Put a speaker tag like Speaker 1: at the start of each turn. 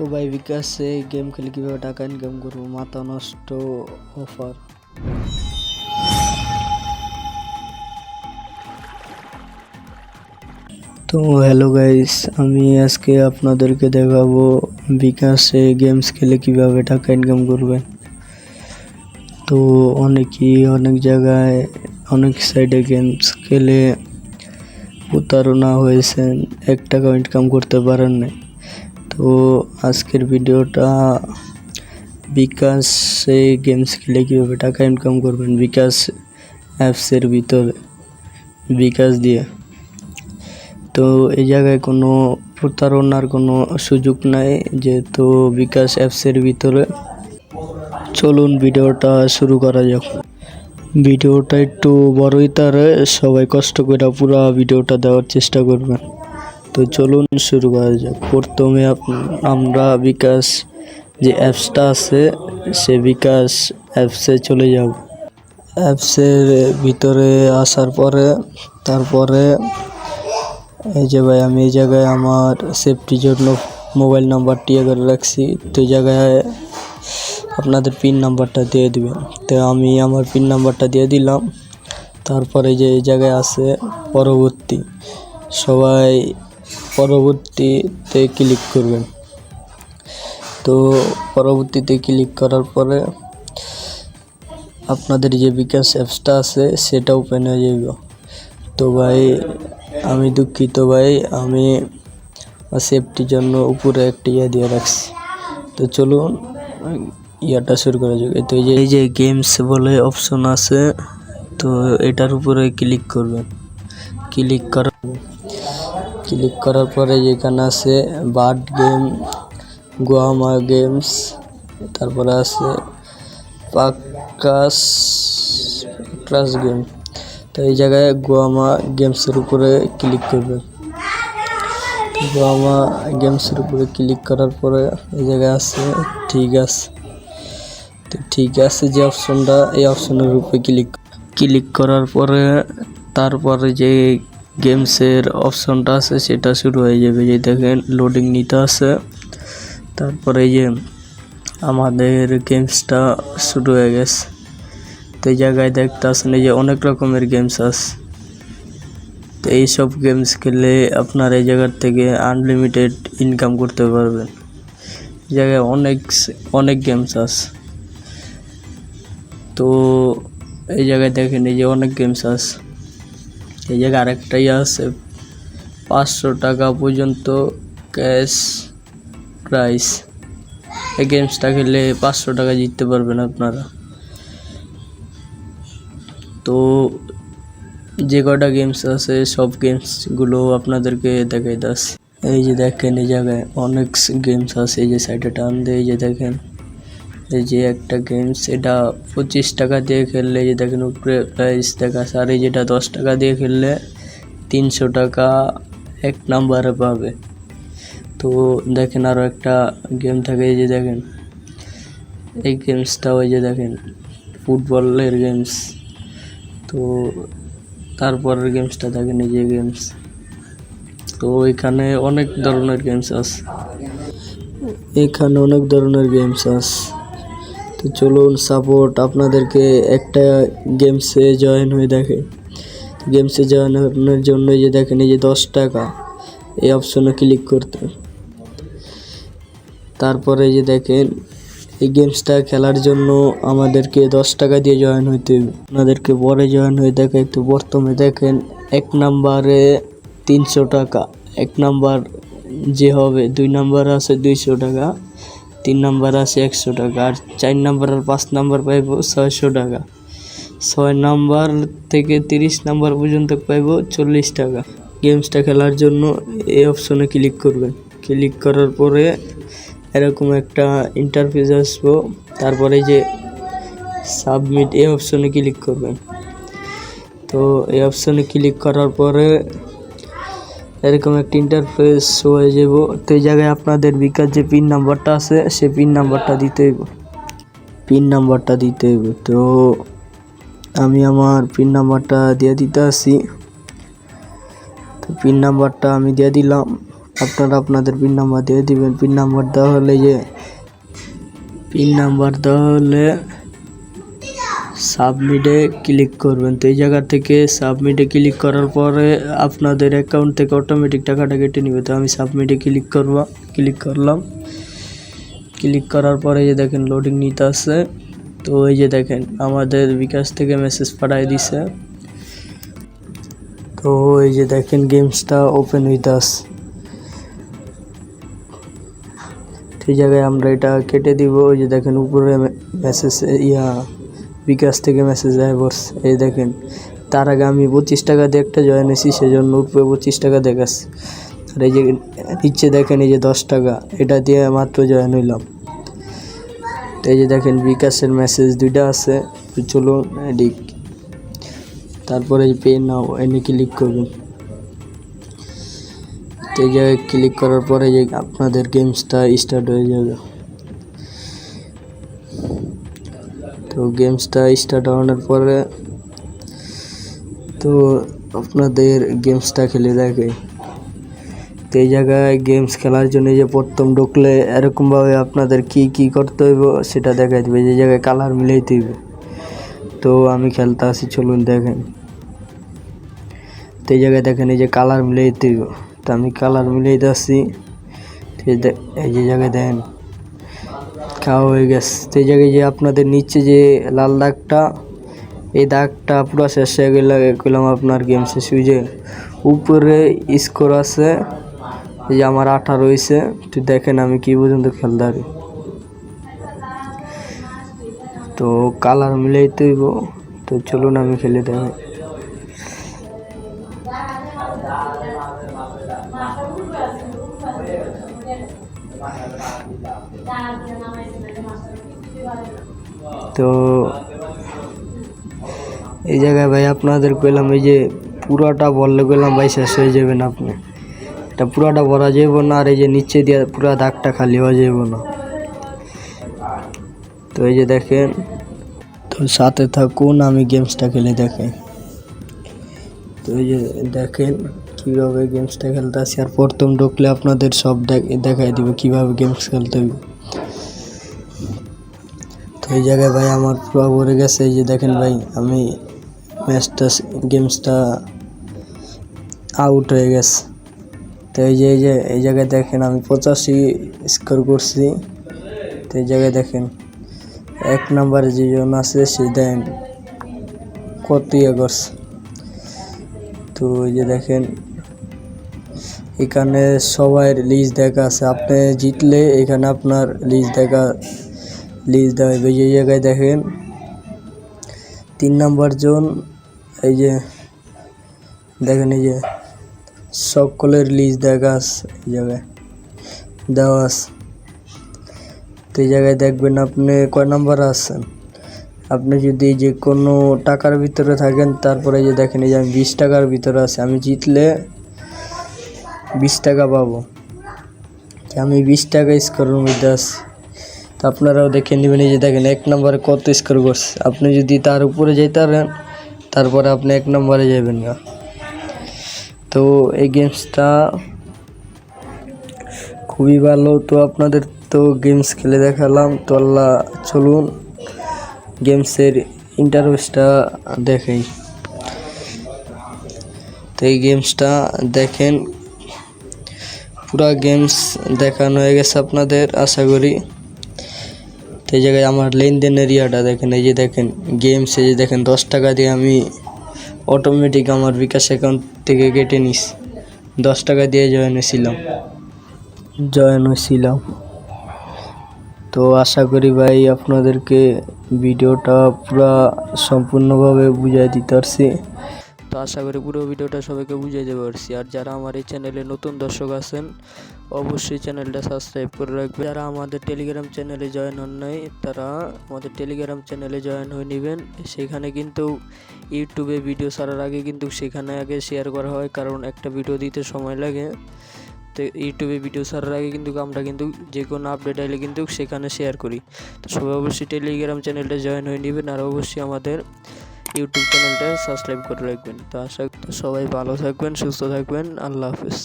Speaker 1: তো ভাই বিকাশে গেম খেলে কীভাবে টাকা ইনকাম করবো, মাথা নষ্ট অফার। তো হ্যালো গাইস, আমি আজকে আপনাদেরকে দেখাবো বিকাশে গেমস খেলে কিভাবে টাকা ইনকাম করবেন। তো অনেকেই অনেক জায়গায় অনেক সাইডে গেমস খেলে প্রতারণা হয়েছেন, 1 টাকাও ইনকাম করতে পারেন না। তো আজকের ভিডিওটা বিকাশে গেমস খেলে কীভাবে টাকা ইনকাম করবেন বিকাশ অ্যাপসের ভিতরে বিকাশ দিয়ে। তো এই জায়গায় কোনো প্রতারণার কোনো সুযোগ নাই, যেহেতু বিকাশ অ্যাপসের ভিতরে। চলুন ভিডিওটা শুরু করা যাক। ভিডিওটা একটু বড়ই, তার সবাই কষ্ট করে পুরো ভিডিওটা দেওয়ার চেষ্টা করবেন। তো চলুন শুরু করা যাক। প্রথমে আমরা বিকাশ যে অ্যাপসটা আছে সে বিকাশ অ্যাপসে চলে যাব। অ্যাপসের ভিতরে আসার পরে তারপরে এই যে ভাই, আমি এই জায়গায় আমার সেফটির জন্য মোবাইল নাম্বারটি করে রাখছি। তো এই জায়গায় আপনাদের পিন নাম্বারটা দিয়ে দিবেন। তো আমি আমার পিন নাম্বারটা দিয়ে দিলাম। তারপরে যে এই জায়গায় আছে পরবর্তী, সবাই পরবর্তীতে ক্লিক করবেন। তো পরবর্তীতে ক্লিক করার পরে আপনাদের যে বিকাশ অ্যাপসটা আছে সেটা ওপেন হয়ে যাবে। তো ভাই আমি দুঃখিত ভাই, আমি সেফটির জন্য উপরে একটা দিয়ে রাখছি। তো চলুন ইয়াটা শুরু করা যাক। তো এই যে গেমস বলে অপশন আছে, তো এটার উপরে ক্লিক করবেন। ক্লিক করার পরে যেখানে আছে বার্ড গেম, গোয়ামা গেমস, তারপরে আছে পাক্কাস গেম। তো এই জায়গায় গোয়ামা গেমসের উপরে ক্লিক করবেন। গোয়ামা গেমসের উপরে ক্লিক করার পরে এই জায়গায় আছে ঠিক আছে। তো ঠিক আছে যে অপশনটা, এই অপশনের উপরে ক্লিক করার পরে তারপরে যে গেমসের অপশনটা আছে সেটা শুরু হয়ে যাবে। যে দেখেন লোডিং নিতে আছে। তারপরে এই যে আমাদের গেমসটা শুরু হয়ে গেছে। তো এই জায়গায় দেখতে আসেন এই যে অনেক রকমের গেমস আছে। তো এইসব গেমস খেলে আপনার এই জায়গার থেকে আনলিমিটেড ইনকাম করতে পারবেন। এই জায়গায় অনেক গেমস আছে। তো এই জায়গায় দেখেন এই যে অনেক গেমস আছে। এই জায়গায় আরেকটাই আছে 500 টাকা পর্যন্ত ক্যাশ প্রাইস। এই গেমসটা খেলে 500 টাকা জিততে পারবেন আপনারা। তো যে কটা গেমস আছে সব গেমসগুলো আপনাদেরকে দেখাই দাস। এই যে দেখেন এই জায়গায় অনেক গেমস আছে। এই যে সাইডে টান দিয়ে এই যে দেখেন এই যে একটা গেমস, এটা 25 টাকা দিয়ে খেললে এই যে দেখেন উপরে প্রাইস দেখাচ্ছে। আর এই যেটা 10 টাকা দিয়ে খেললে 300 টাকা 1 নাম্বারে পাবে। তো দেখেন আরও একটা গেম থাকে, এই যে দেখেন এই গেমসটা, ওই যে দেখেন ফুটবলের গেমস। তো তারপরের গেমসটা দেখেন এই যে গেমস। তো এখানে অনেক ধরনের গেমস আছে, তো চলুন সাপোর্ট আপনাদেরকে একটা গেমসে জয়েন হয়ে দেখে। গেমসে জয়েন হওয়ার জন্য এই যে দেখেন এই যে 10 টাকা এই অপশনে ক্লিক করতে। তারপরে এই যে দেখেন এই গেমসটা খেলার জন্য আমাদেরকে 10 টাকা দিয়ে জয়েন হইতে হবে। আপনাদেরকে পরে জয়েন হয়ে দেখে একটু প্রথমে দেখেন 1 নাম্বারে 300 টাকা, 1 নাম্বার যে হবে, 2 নাম্বার আছে 200 টাকা, 3 নাম্বার আছে 100 টাকা, আর 4 নাম্বার আর 5 নাম্বার পাইব 600 টাকা। 6 নাম্বার থেকে 30 নাম্বার পর্যন্ত পাইব 40 টাকা। গেমসটা খেলার জন্য এই অপশনে ক্লিক করবেন। ক্লিক করার পরে এরকম একটা ইন্টারফেস আসবো। তারপরে যে সাবমিট এই অপশনে ক্লিক করবেন। তো এই অপশনে ক্লিক করার পরে এরকম একটা ইন্টারফেস হয়ে যাব। তো এই জায়গায় আপনাদের বিকাশ যে পিন নাম্বারটা আছে সে পিন নাম্বারটা দিতে হইব। তো আমি আমার পিন নাম্বারটা দিয়ে দিতে আসি। তো পিন নাম্বারটা আমি দিয়ে দিলাম। আপনারা আপনাদের পিন নাম্বার দিয়ে দিবেন। পিন নাম্বার দেওয়া হলে সাবমিটে ক্লিক করবেন। তো এই জায়গা থেকে সাবমিটে ক্লিক করার পরে আপনাদের অ্যাকাউন্ট থেকে অটোমেটিক টাকাটা কেটে নেবে। তো আমি সাবমিটে ক্লিক করলাম। ক্লিক করার পরে এই যে দেখেন লোডিং নিতে আসছে। তো এই যে দেখেন আমাদের বিকাশ থেকে মেসেজ পাঠাই দিছে। তো এই যে দেখেন গেমসটা ওপেন হইতে আসছে। এই জায়গায় আমরা এটা কেটে দিব। ওই যে দেখেন উপরে মেসেজ বিকাশ থেকে মেসেজ আয় পড়ছে। এই দেখেন তার আগে আমি 25 টাকা দিয়ে একটা জয়েন হয়েছি, সেজন্য উপরে 25 টাকা দেখাচ্ছে। আর এই যে নিচে দেখেন এই যে 10 টাকা, এটা দিয়ে মাত্র জয়েন হইলাম। তো এই যে দেখেন বিকাশের মেসেজ দুইটা আছে। চলুন এদিক, তারপরে পে নাও এনে ক্লিক করবেন। তো এই জায়গায় ক্লিক করার পরে যে আপনাদের গেমসটা স্টার্ট হয়ে যাবে। তো গেমসটা স্টার্ট হওয়ার পরে তো আপনাদের গেমসটা খেলে দেখে। তো এই জায়গায় গেমস খেলার জন্য যে প্রথম ঢুকলে এরকমভাবে আপনাদের কি করতে হইব সেটা দেখাই দেবে। যে জায়গায় কালার মিলাইতে হইব। তো আমি খেলতে আসি, চলুন দেখেন। তো এই জায়গায় দেখেন এই যে কালার মিলাইতে হইব। তো আমি কালার মিলাইতে আসি। এই যে জায়গায় দেখেন খাওয়া হয়ে গেছে। তো এই জায়গায় যে আপনাদের নিচে যে লাল দাগটা, এই দাগটা পুরো শেষ হয়ে গেলাম আপনার গেম শেষ হয়ে যে উপরে স্কোর আছে। এই যে আমার 18 হয়েছে। তো দেখেন আমি কি পর্যন্ত খেলতে পারি। তো কালার মিলাইতে হইব। তো চলুন আমি খেলে দেখাই। তো এই জায়গায় ভাই আপনাদের কইলাম এই যে পুরাটা বললে কইলাম ভাই শেষ হয়ে যাবেন আপনি, এটা পুরাটা ভরা যাইব না। আর এই যে নিচে দিয়ে পুরা দাগটা খালি হয়ে যাইব না। তো এই যে দেখেন, তো সাথে থাকুন, আমি গেমসটা খেলে দেখাই। তো এই যে দেখেন কীভাবে গেমসটা খেলতে আসি। আর প্রথম ঢুকলে আপনাদের সব দেখাই দিবে কীভাবে গেমস খেলতে হবে। তো এই জায়গায় ভাই আমার পুরো ভরে গেছে। এই যে দেখেন ভাই আমি গেমসটা আউট হয়ে গেছে। তো এই জায়গায় দেখেন আমি 85 স্কোর করছি। তো এই জায়গায় দেখেন 1 নম্বরে যে জন আছে সে দেন কত করছে। তো এই যে দেখেন এখানে সবাই লিস্ট দেখা আছে। আপনি জিতলে এখানে আপনার লিস্ট দেওয়া হবে। এই জায়গায় দেখেন 3 নম্বর জন, এই যে দেখেন এই যে সকলের লিস্ট দেখা আছে এই জায়গায় দেওয়া আছে। তো এই জায়গায় দেখবেন আপনি কয় নাম্বার আছেন। আপনি যদি যে কোনো টাকার ভিতরে থাকেন, তারপরে যে দেখেন এই যে আমি 20 টাকার ভিতরে আছি, আমি জিতলে 20 টাকা পাবো। আমি 20 টাকা স্কোরের মধ্যে আছি। তো আপনারাও দেখে নেবেন। এই যে দেখেন 1 নম্বরে কত স্কোর করছে। আপনি যদি তার উপরে যেতে পারেন, তারপরে আপনি 1 নম্বরে যাবেন না। তো এই গেমসটা খুবই ভালো। তো আপনাদের তো গেমস খেলে দেখালাম। তো আল্লাহ চলুন গেমসের ইন্টারফেসটা দেখাই। তো এই গেমসটা দেখেন, পুরা গেমস দেখানো হয়ে গেছে আপনাদের আশা করি। তো এই জায়গায় আমার লেনদেনের এরিয়াটা দেখেন। এই যে দেখেন গেমস, এই যে দেখেন 10 টাকা দিয়ে আমি অটোমেটিক আমার বিকাশ অ্যাকাউন্ট থেকে কেটে নিস। 10 টাকা দিয়ে জয়েন হয়েছিলাম। তো আশা করি ভাই আপনাদেরকে ভিডিওটা পুরা সম্পূর্ণভাবে বুঝাই দিতে পারছি। তো আশা করি পুরো ভিডিওটা সবাইকে বুঝিয়ে দিতে পারছি। আর যারা আমার এই চ্যানেলে নতুন দর্শক আছেন, অবশ্যই চ্যানেলটা সাবস্ক্রাইব করে রাখবেন। যারা আমাদের টেলিগ্রাম চ্যানেলে জয়েন হন নাই, তারা আমাদের টেলিগ্রাম চ্যানেলে জয়েন হয়ে নেবেন। সেখানে কিন্তু ইউটিউবে ভিডিও ছাড়ার আগে কিন্তু সেখানে আগে শেয়ার করা হয়, কারণ একটা ভিডিও দিতে সময় লাগে। তো ইউটিউবে ভিডিও ছাড়ার আগে কিন্তু আমরা কিন্তু যে কোনো আপডেট আইলে কিন্তু সেখানে শেয়ার করি। তো সবাই অবশ্যই টেলিগ্রাম চ্যানেলটা জয়েন হয়ে নেবেন। আর অবশ্যই আমাদের ইউটিউব চ্যানেলটা সাবস্ক্রাইব করে রাখবেন। তো আশা করি সবাই ভালো থাকবেন, সুস্থ থাকবেন। আল্লাহ হাফেজ।